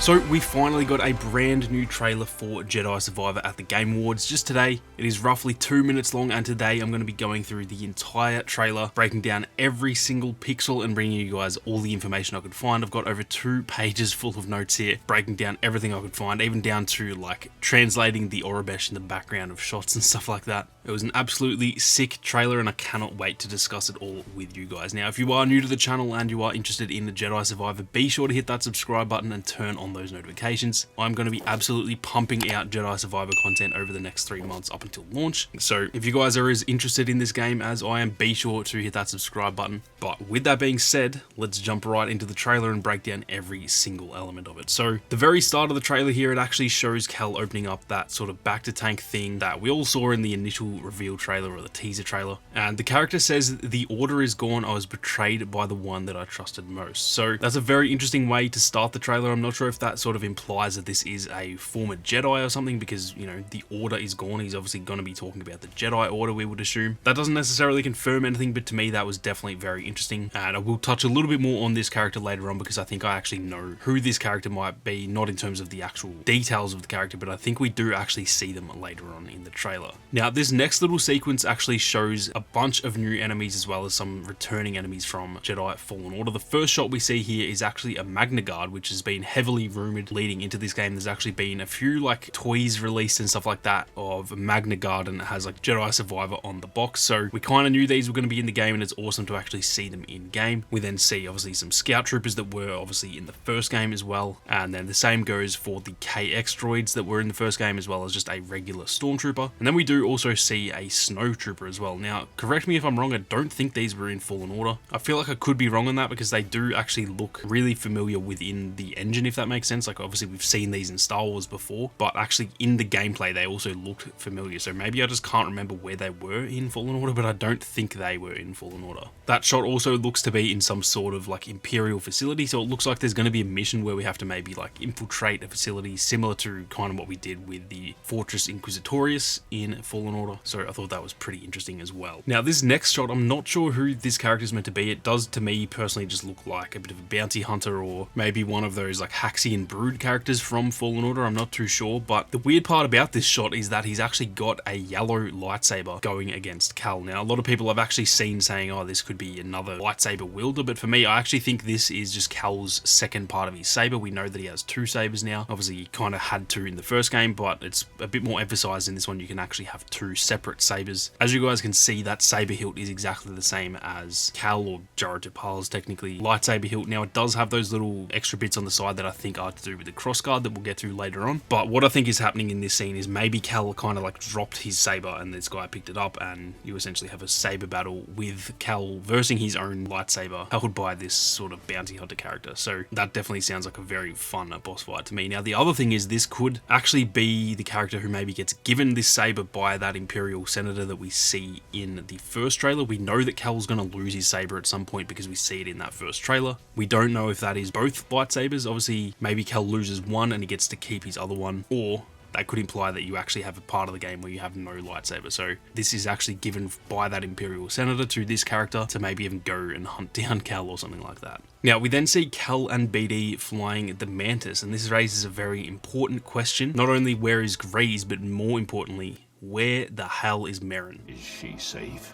So we finally got a brand new trailer for Jedi Survivor at the Game Awards just today. It is roughly 2 minutes long, and today I'm going to be going through the entire trailer, breaking down every single pixel and bringing you guys all the information I could find. I've got over 2 pages full of notes here, breaking down everything I could find, even down to like translating the Aurebesh in the background of shots and stuff like that. It was an absolutely sick trailer and I cannot wait to discuss it all with you guys. Now, if you are new to the channel and you are interested in the Jedi Survivor, be sure to hit that subscribe button and turn on those notifications. I'm going to be absolutely pumping out Jedi Survivor content over the next 3 months up until launch. So if you guys are as interested in this game as I am, be sure to hit that subscribe button. But with that being said, let's jump right into the trailer and break down every single element of it. So the very start of the trailer here, it actually shows Cal opening up that sort of back to tank thing that we all saw in the initial reveal trailer or the teaser trailer. And the character says, "The order is gone, I was betrayed by the one that I trusted most." So that's a very interesting way to start the trailer. I'm not sure if that sort of implies that this is a former Jedi or something, because, you know, the order is gone. He's obviously going to be talking about the Jedi Order, we would assume. That doesn't necessarily confirm anything, but to me that was definitely very interesting. And I will touch a little bit more on this character later on, because I think I actually know who this character might be, not in terms of the actual details of the character, but I think we do actually see them later on in the trailer. Now, this next little sequence actually shows a bunch of new enemies as well as some returning enemies from Jedi Fallen Order. The first shot we see here is actually a Magna Guard, which has been heavily rumored leading into this game. There's actually been a few like toys released and stuff like that of Magna Guard, and it has like Jedi Survivor on the box, so we kind of knew these were going to be in the game, and it's awesome to actually see them in game. We then see obviously some scout troopers that were obviously in the first game as well, and then the same goes for the KX droids that were in the first game, as well as just a regular stormtrooper. And then we do also see a snow trooper as well. Now, correct me if I'm wrong, I don't think these were in Fallen Order. I feel like I could be wrong on that, because they do actually look really familiar within the engine, if that makes sense. Like, obviously we've seen these in Star Wars before, but actually in the gameplay they also looked familiar. So maybe I just can't remember where they were in Fallen Order, but I don't think they were in Fallen Order. That shot also looks to be in some sort of like Imperial facility, so it looks like there's going to be a mission where we have to maybe like infiltrate a facility similar to kind of what we did with the Fortress Inquisitorius in Fallen Order. So I thought that was pretty interesting as well. Now, this next shot, I'm not sure who this character is meant to be. It does, to me personally, just look like a bit of a bounty hunter, or maybe one of those like Haxian Brood characters from Fallen Order. I'm not too sure, but the weird part about this shot is that he's actually got a yellow lightsaber going against Cal. Now, a lot of people I've actually seen saying, oh, this could be another lightsaber wielder, but for me, I actually think this is just Cal's second part of his saber. We know that he has 2 sabers now. Obviously, he kind of had 2 in the first game, but it's a bit more emphasized in this one. You can actually have 2 separate sabers. As you guys can see, that saber hilt is exactly the same as Cal, or Jaro Tapal's technically lightsaber hilt. Now, it does have those little extra bits on the side that I think are to do with the crossguard that we'll get to later on. But what I think is happening in this scene is maybe Cal kind of like dropped his saber and this guy picked it up, and you essentially have a saber battle with Cal versing his own lightsaber held by this sort of bounty hunter character. So that definitely sounds like a very fun boss fight to me. Now, the other thing is this could actually be the character who maybe gets given this saber by that Imperial senator that we see in the first trailer. We know that Cal's going to lose his saber at some point because we see it in that first trailer. We don't know if that is both lightsabers. Obviously, maybe Cal loses one and he gets to keep his other one, or that could imply that you actually have a part of the game where you have no lightsaber. So this is actually given by that Imperial senator to this character to maybe even go and hunt down Cal or something like that. Now, we then see Cal and BD flying the Mantis, and this raises a very important question. Not only where is Grease, but more importantly, where the hell is Merrin? Is she safe?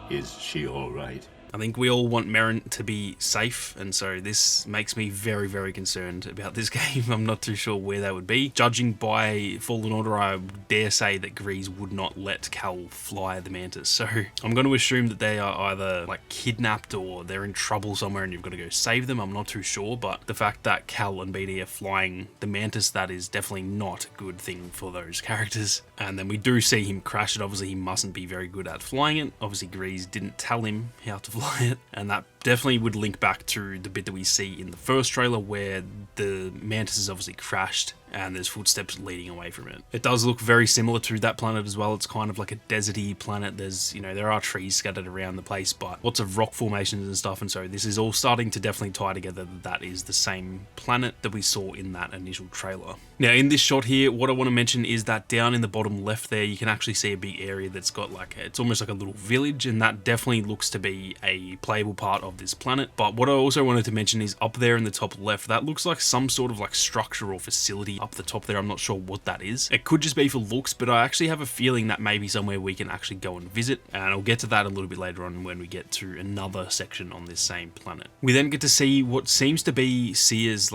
Is she all right? I think we all want Merrin to be safe, and so this makes me very, very concerned about this game. I'm not too sure where they would be. Judging by Fallen Order, I dare say that Grease would not let Cal fly the Mantis, so I'm going to assume that they are either like kidnapped or they're in trouble somewhere and you've got to go save them. I'm not too sure, but the fact that Cal and BD are flying the Mantis, that is definitely not a good thing for those characters. And then we do see him crash it. Obviously, he mustn't be very good at flying it. Obviously, Grease didn't tell him how to fly it, and that definitely would link back to the bit that we see in the first trailer where the Mantis is obviously crashed and there's footsteps leading away from it. It does look very similar to that planet as well. It's kind of like a deserty planet. There's, there are trees scattered around the place, but lots of rock formations and stuff, and so this is all starting to definitely tie together that is the same planet that we saw in that initial trailer. Now in this shot here, what I want to mention is that down in the bottom left there, you can actually see a big area that's got it's almost like a little village, and that definitely looks to be a playable part of this planet. But what I also wanted to mention is up there in the top left, that looks like some sort of structure or facility up the top there. I'm not sure what that is. It could just be for looks, but I actually have a feeling that may be somewhere we can actually go and visit, and I'll get to that a little bit later on when we get to another section on this same planet. We then get to see what seems to be Sia's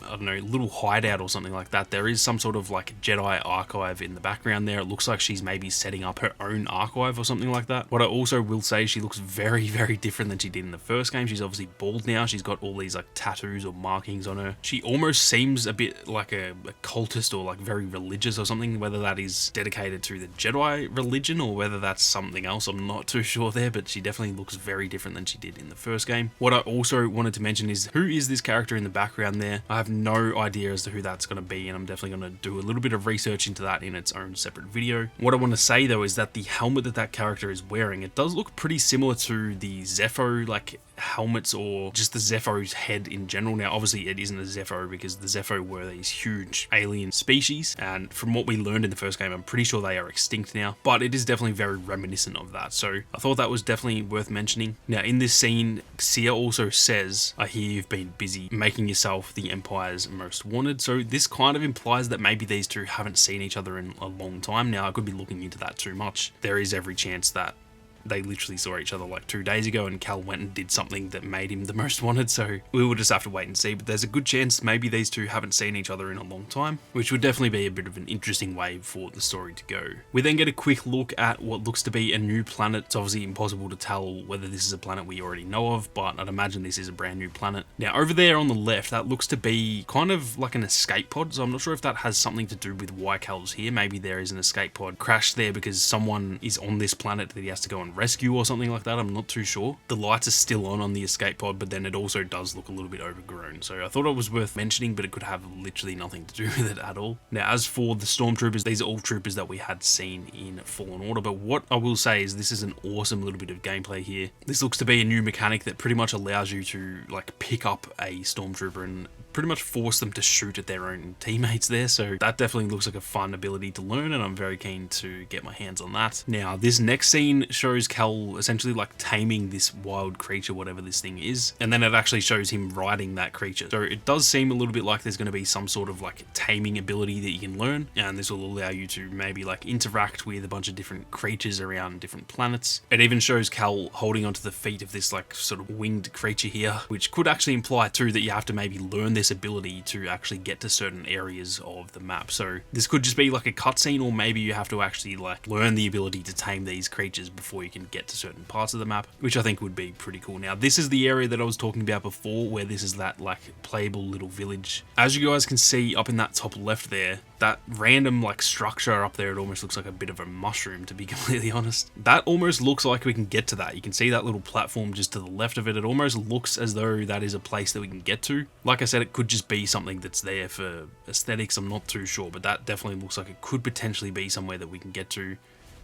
I don't know, little hideout or something like that. There is some sort of Jedi archive in the background there. It looks like she's maybe setting up her own archive or something like that. What I also will say, she looks very, very different than she did in the first game. She's obviously bald now. She's got all these tattoos or markings on her. She almost seems a bit like a cultist or very religious or something, whether that is dedicated to the Jedi religion or whether that's something else. I'm not too sure there, but she definitely looks very different than she did in the first game. What I also wanted to mention is, who is this character in the background there? I have no idea as to who that's going to be, and I'm definitely going to do a little bit of research into that in its own separate video. What I want to say though is that the helmet that character is wearing, it does look pretty similar to the Zepho helmets, or just the Zepho's head in general. Now obviously it isn't a Zepho because the Zepho were these huge alien species, and from what we learned in the first game, I'm pretty sure they are extinct now, but it is definitely very reminiscent of that, so I thought that was definitely worth mentioning. Now in this scene, Sia also says, "I hear you've been busy making yourself the Empire's most wanted," so this kind of implies that maybe these two haven't seen each other in a long time. Now I could be looking into that too much. There is every chance that they literally saw each other 2 days ago and Cal went and did something that made him the most wanted, so we will just have to wait and see. But there's a good chance maybe these two haven't seen each other in a long time, which would definitely be a bit of an interesting way for the story to go. We then get a quick look at what looks to be a new planet. It's obviously impossible to tell whether this is a planet we already know of, but I'd imagine this is a brand new planet. Now over there on the left, that looks to be kind of like an escape pod, so I'm not sure if that has something to do with why Cal's here. Maybe there is an escape pod crashed there because someone is on this planet that he has to go and rescue or something like that. I'm not too sure. The lights are still on the escape pod, but then it also does look a little bit overgrown, so I thought it was worth mentioning, but it could have literally nothing to do with it at all. Now as for the stormtroopers, these are all troopers that we had seen in Fallen Order, but what I will say is this is an awesome little bit of gameplay here. This looks to be a new mechanic that pretty much allows you to pick up a stormtrooper and pretty much force them to shoot at their own teammates there, so that definitely looks like a fun ability to learn, and I'm very keen to get my hands on that. Now this next scene shows Cal essentially taming this wild creature, whatever this thing is, and then it actually shows him riding that creature. So it does seem a little bit like there's going to be some sort of taming ability that you can learn, and this will allow you to maybe interact with a bunch of different creatures around different planets. It even shows Cal holding onto the feet of this sort of winged creature here, which could actually imply too that you have to maybe learn this ability to actually get to certain areas of the map. So this could just be a cutscene, or maybe you have to actually learn the ability to tame these creatures before you can get to certain parts of the map, which I think would be pretty cool. Now this is the area that I was talking about before, where this is that playable little village. As you guys can see up in that top left there, that random structure up there, it almost looks like a bit of a mushroom, to be completely honest. That almost looks like we can get to that. You can see that little platform just to the left of it. It almost looks as though that is a place that we can get to. Like I said, it could just be something that's there for aesthetics. I'm not too sure, but that definitely looks like it could potentially be somewhere that we can get to.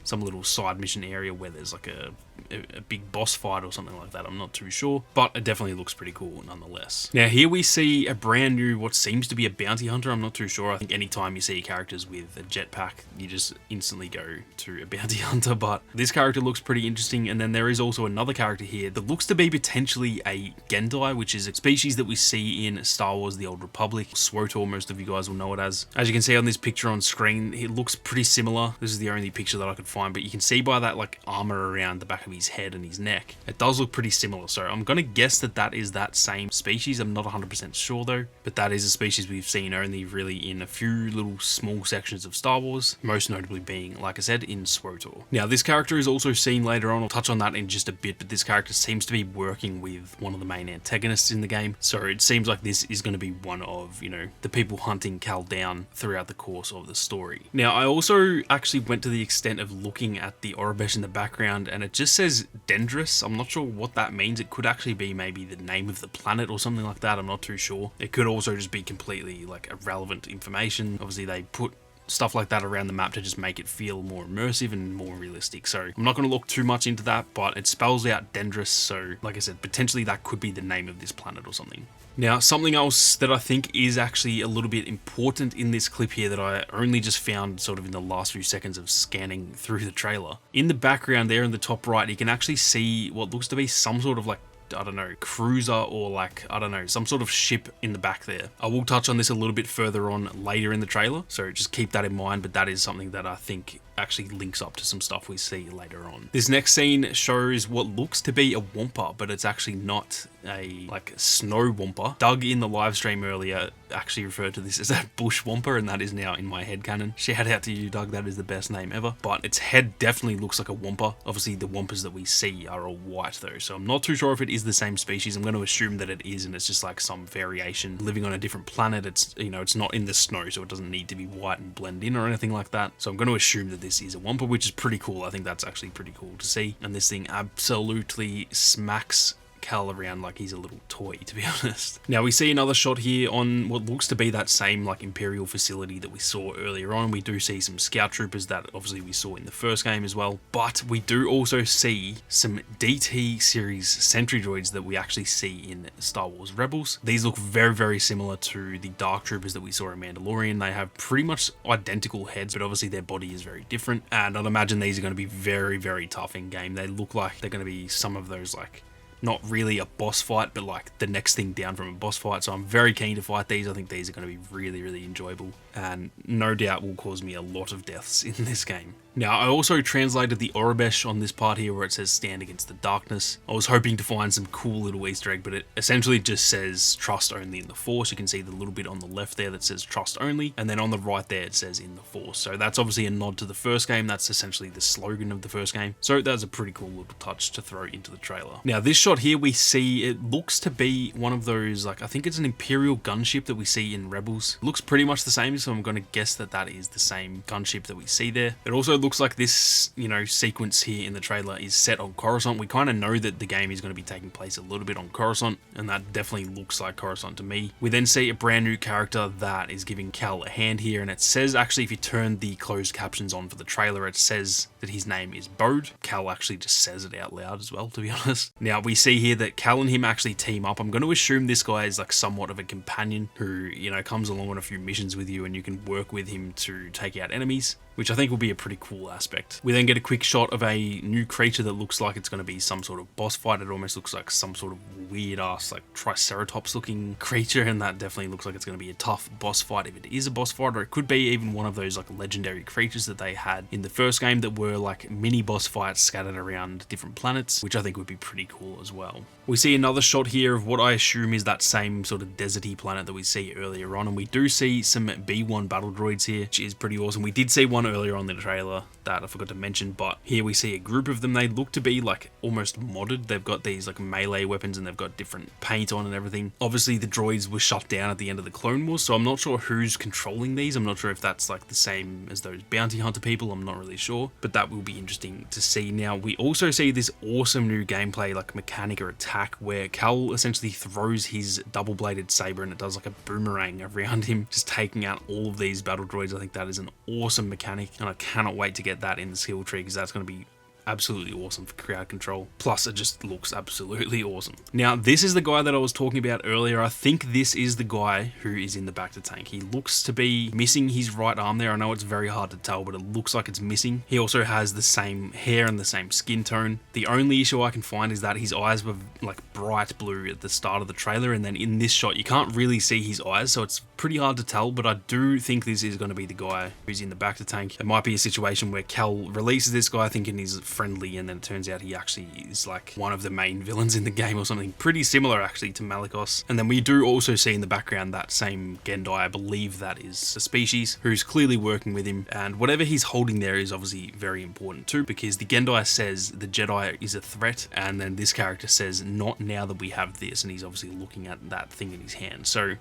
Some little side mission area where there's a big boss fight or something like that. I'm not too sure, but it definitely looks pretty cool nonetheless. Now here we see a brand new, what seems to be a bounty hunter. I'm not too sure. I think anytime you see characters with a jetpack, you just instantly go to a bounty hunter, but this character looks pretty interesting. And then there is also another character here that looks to be potentially a Gendai, which is a species that we see in Star Wars The Old Republic. SWTOR, most of you guys will know it as. As you can see on this picture on screen, it looks pretty similar. This is the only picture that I could find, but you can see by that armor around the back of his head and his neck, it does look pretty similar. So I'm gonna guess that that is that same species. I'm not 100% sure though, but that is a species we've seen only really in a few little small sections of Star Wars, most notably being, like I said, in SWTOR. Now this character is also seen later on. I'll touch on that in just a bit, but this character seems to be working with one of the main antagonists in the game, so it seems like this is going to be one of, the people hunting Cal down throughout the course of the story. Now I also actually went to the extent of looking at the Aurebesh in the background, and it just just says Dendris. I'm not sure what that means. It could actually be maybe the name of the planet or something like that. I'm not too sure. It could also just be completely like irrelevant information. Obviously they put stuff like that around the map to just make it feel more immersive and more realistic. So I'm not going to look too much into that, but it spells out Dendris. So like I said, potentially that could be the name of this planet or something. Now, something else that I think is actually a little bit important in this clip here that I only just found sort of in the last few seconds of scanning through the trailer. In the background there in the top right, you can actually see what looks to be some sort of like, I don't know, cruiser or like, I don't know, some sort of ship in the back there. I will touch on this a little bit further on later in the trailer, so just keep that in mind, but that is something that I think actually links up to some stuff we see later on. This next scene shows what looks to be a Wampa, but it's actually not a like snow Wampa. Doug in the live stream earlier actually referred to this as a bush Wampa, and that is now in my headcanon. Shout out to you, Doug, that is the best name ever. But its head definitely looks like a Wampa. Obviously the Wampas that we see are all white though, so I'm not too sure if it is the same species. I'm going to assume that it is, and it's just like some variation living on a different planet. It's, you know, it's not in the snow, so it doesn't need to be white and blend in or anything like that. So I'm going to assume that this is a Wampa, which is pretty cool. I think that's actually pretty cool to see. And this thing absolutely smacks Cal around like he's a little toy, to be honest. Now we see another shot here on what looks to be that same like Imperial facility that we saw earlier on. We do see some scout troopers that obviously we saw in the first game as well, but we do also see some DT series sentry droids that we actually see in Star Wars Rebels. These look very, very similar to the Dark Troopers that we saw in Mandalorian. They have pretty much identical heads, but obviously their body is very different, and I'd imagine these are going to be very, very tough in game. They look like they're going to be some of those like, not really a boss fight, but like the next thing down from a boss fight. So I'm very keen to fight these. I think these are going to be really, really enjoyable, and no doubt will cause me a lot of deaths in this game. Now, I also translated the Aurebesh on this part here where it says stand against the darkness. I was hoping to find some cool little Easter egg, but it essentially just says trust only in the Force. You can see the little bit on the left there that says trust only, and then on the right there it says in the Force. So that's obviously a nod to the first game. That's essentially the slogan of the first game. So that's a pretty cool little touch to throw into the trailer. Now, this shot here we see, it looks to be one of those, like, I think it's an Imperial gunship that we see in Rebels. It looks pretty much the same, so I'm going to guess that that is the same gunship that we see there. It also looks like this, you know, sequence here in the trailer is set on Coruscant. We kind of know that the game is going to be taking place a little bit on Coruscant, and that definitely looks like Coruscant to me. We then see a brand new character that is giving Cal a hand here, and it says, actually, if you turn the closed captions on for the trailer, it says that his name is Bode. Cal actually just says it out loud as well, to be honest. Now, we see here that Cal and him actually team up. I'm going to assume this guy is like somewhat of a companion who, you know, comes along on a few missions with you, and you can work with him to take out enemies, which I think will be a pretty cool aspect. We then get a quick shot of a new creature that looks like it's going to be some sort of boss fight. It almost looks like some sort of weird ass like Triceratops looking creature, and that definitely looks like it's going to be a tough boss fight if it is a boss fight, or it could be even one of those like legendary creatures that they had in the first game that were like mini boss fights scattered around different planets, which I think would be pretty cool as well. We see another shot here of what I assume is that same sort of deserty planet that we see earlier on, and we do see some B1 battle droids here, which is pretty awesome. We did see one earlier on in the trailer that I forgot to mention, but here we see a group of them. They look to be like almost modded. They've got these like melee weapons, and they've got different paint on and everything. Obviously the droids were shut down at the end of the Clone Wars, so I'm not sure who's controlling these. I'm not sure if that's like the same as those bounty hunter people. I'm not really sure, but that will be interesting to see. Now, we also see this awesome new gameplay like mechanic or attack where Cal essentially throws his double-bladed saber, and it does like a boomerang around him, just taking out all of these battle droids. I think that is an awesome mechanic, and I cannot wait to get that in the skill tree, because that's going to be absolutely awesome for crowd control. Plus, it just looks absolutely awesome. Now, this is the guy that I was talking about earlier. I think this is the guy who is in the back to tank. He looks to be missing his right arm there. I know it's very hard to tell, but it looks like it's missing. He also has the same hair and the same skin tone. The only issue I can find is that his eyes were like bright blue at the start of the trailer, and then in this shot you can't really see his eyes, so it's pretty hard to tell, but I do think this is going to be the guy who's in the back to tank. It might be a situation where Cal releases this guy thinking he's friendly, and then it turns out he actually is like one of the main villains in the game or something. Pretty similar actually to Malicos. And then we do also see in the background that same Gendai, I believe that is a species, who's clearly working with him, and whatever he's holding there is obviously very important too, because the Gendai says the Jedi is a threat, and then this character says not now that we have this, and he's obviously looking at that thing in his hand. So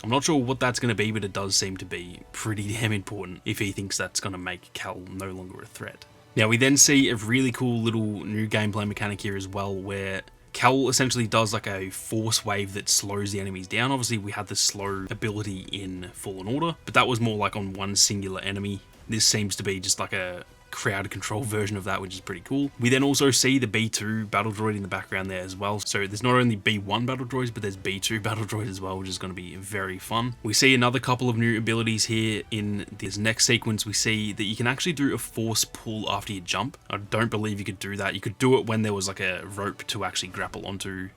I'm not sure what that's going to be, but it does seem to be pretty damn important if he thinks that's going to make Cal no longer a threat. Now we then see a really cool little new gameplay mechanic here as well, where Cal essentially does like a force wave that slows the enemies down. Obviously we had the slow ability in Fallen Order, but that was more like on one singular enemy. This seems to be just like a crowd control version of that, which is pretty cool. We then also see the B2 battle droid in the background there as well. So there's not only B1 battle droids, but there's B2 battle droids as well, which is going to be very fun. We see another couple of new abilities here in this next sequence. We see that you can actually do a force pull after you jump. I don't believe you could do that. You could do it when there was like a rope to actually grapple onto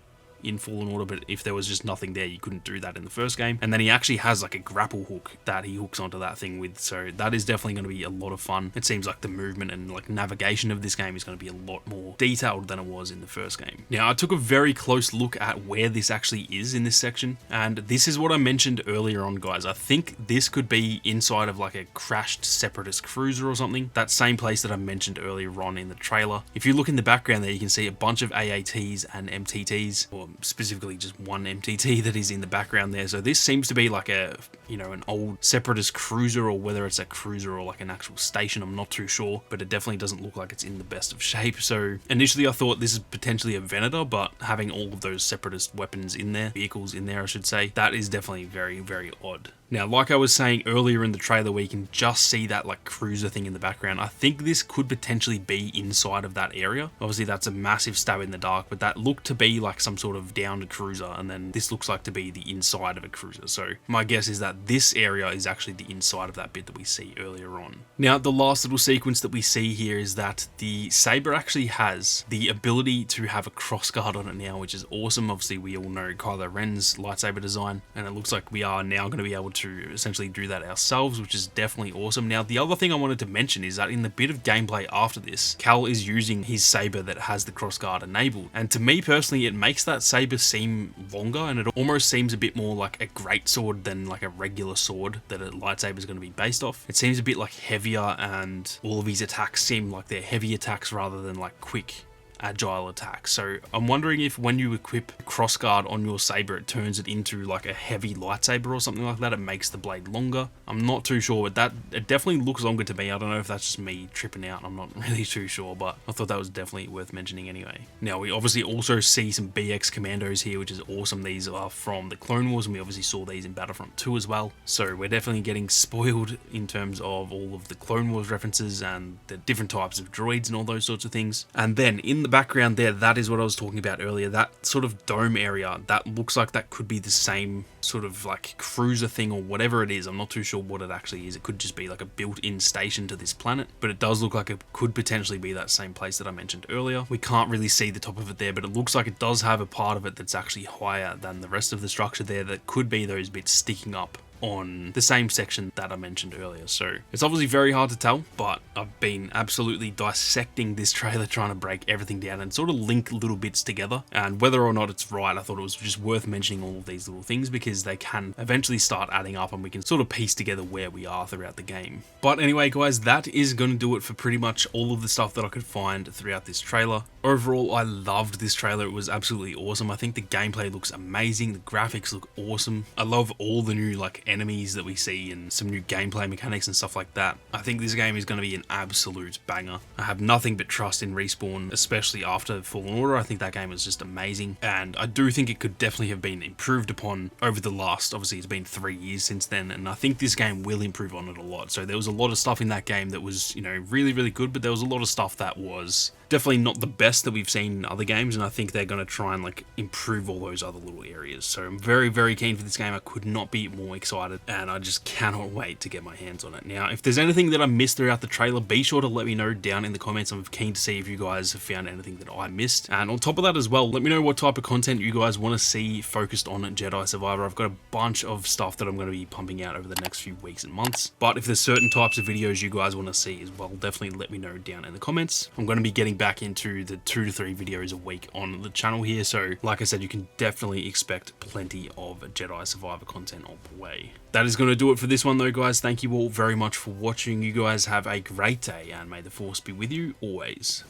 in Fallen Order, but if there was just nothing there, you couldn't do that in the first game. And then he actually has like a grapple hook that he hooks onto that thing with, so that is definitely going to be a lot of fun. It seems like the movement and like navigation of this game is going to be a lot more detailed than it was in the first game. Now I took a very close look at where this actually is in this section, and this is what I mentioned earlier on, guys. I think this could be inside of like a crashed Separatist cruiser or something, that same place that I mentioned earlier on in the trailer. If you look in the background there, you can see a bunch of AATs and MTTs, or specifically just one MTT that is in the background there. So this seems to be like a, you know, an old Separatist cruiser, or whether it's a cruiser or like an actual station, I'm not too sure, but it definitely doesn't look like it's in the best of shape. So initially I thought this is potentially a Venator, but having all of those Separatist weapons in there, vehicles in there I should say, that is definitely very, very odd. Now, like I was saying earlier in the trailer where you can just see that like cruiser thing in the background, I think this could potentially be inside of that area. Obviously that's a massive stab in the dark, but that looked to be like some sort of downed cruiser, and then this looks like to be the inside of a cruiser. So my guess is that this area is actually the inside of that bit that we see earlier on. Now, the last little sequence that we see here is that the Saber actually has the ability to have a crossguard on it now, which is awesome. Obviously we all know Kylo Ren's lightsaber design, and it looks like we are now going to be able to essentially do that ourselves, which is definitely awesome. Now, the other thing I wanted to mention is that in the bit of gameplay after this, Cal is using his saber that has the crossguard enabled, and to me personally, it makes that saber seem longer, and it almost seems a bit more like a greatsword than like a regular sword that a lightsaber is going to be based off. It seems a bit like heavier, and all of his attacks seem like they're heavy attacks rather than like quick agile attack. So I'm wondering if when you equip crossguard on your saber, it turns it into like a heavy lightsaber or something like that. It makes the blade longer. I'm not too sure, but it definitely looks longer to me. I don't know if that's just me tripping out. I'm not really too sure, but I thought that was definitely worth mentioning anyway. Now, we obviously also see some BX commandos here, which is awesome. These are from the Clone Wars, and we obviously saw these in Battlefront 2 as well. So we're definitely getting spoiled in terms of all of the Clone Wars references and the different types of droids and all those sorts of things. And then in the background there, that is what I was talking about earlier, that sort of dome area, that looks like that could be the same sort of like cruiser thing or whatever it is. I'm not too sure what it actually is. It could just be like a built-in station to this planet, but it does look like it could potentially be that same place that I mentioned earlier. We can't really see the top of it there, but it looks like it does have a part of it that's actually higher than the rest of the structure there, that could be those bits sticking up on the same section that I mentioned earlier. So it's obviously very hard to tell, but I've been absolutely dissecting this trailer, trying to break everything down and sort of link little bits together, and whether or not it's right, I thought it was just worth mentioning all of these little things because they can eventually start adding up and we can sort of piece together where we are throughout the game. But anyway guys, that is going to do it for pretty much all of the stuff that I could find throughout this trailer. Overall, I loved this trailer. It was absolutely awesome. I think the gameplay looks amazing. The graphics look awesome. I love all the new like enemies that we see and some new gameplay mechanics and stuff like that. I think this game is going to be an absolute banger. I have nothing but trust in Respawn, especially after Fallen Order. I think that game was just amazing, and I do think it could definitely have been improved upon over the last, obviously it's been 3 years since then, and I think this game will improve on it a lot. So there was a lot of stuff in that game that was, you know, really, really good, but there was a lot of stuff that was definitely not the best that we've seen in other games, and I think they're going to try and like improve all those other little areas. So I'm very, very keen for this game. I could not be more excited, and I just cannot wait to get my hands on it. Now, if there's anything that I missed throughout the trailer, be sure to let me know down in the comments. I'm keen to see if you guys have found anything that I missed, and on top of that as well, let me know what type of content you guys want to see focused on Jedi Survivor. I've got a bunch of stuff that I'm going to be pumping out over the next few weeks and months, but if there's certain types of videos you guys want to see as well, definitely let me know down in the comments. I'm going to be getting back into the 2 to 3 videos a week on the channel here, so like I said, you can definitely expect plenty of Jedi Survivor content on the way. That is going to do it for this one though, guys. Thank you all very much for watching. You guys have a great day, and may the Force be with you always.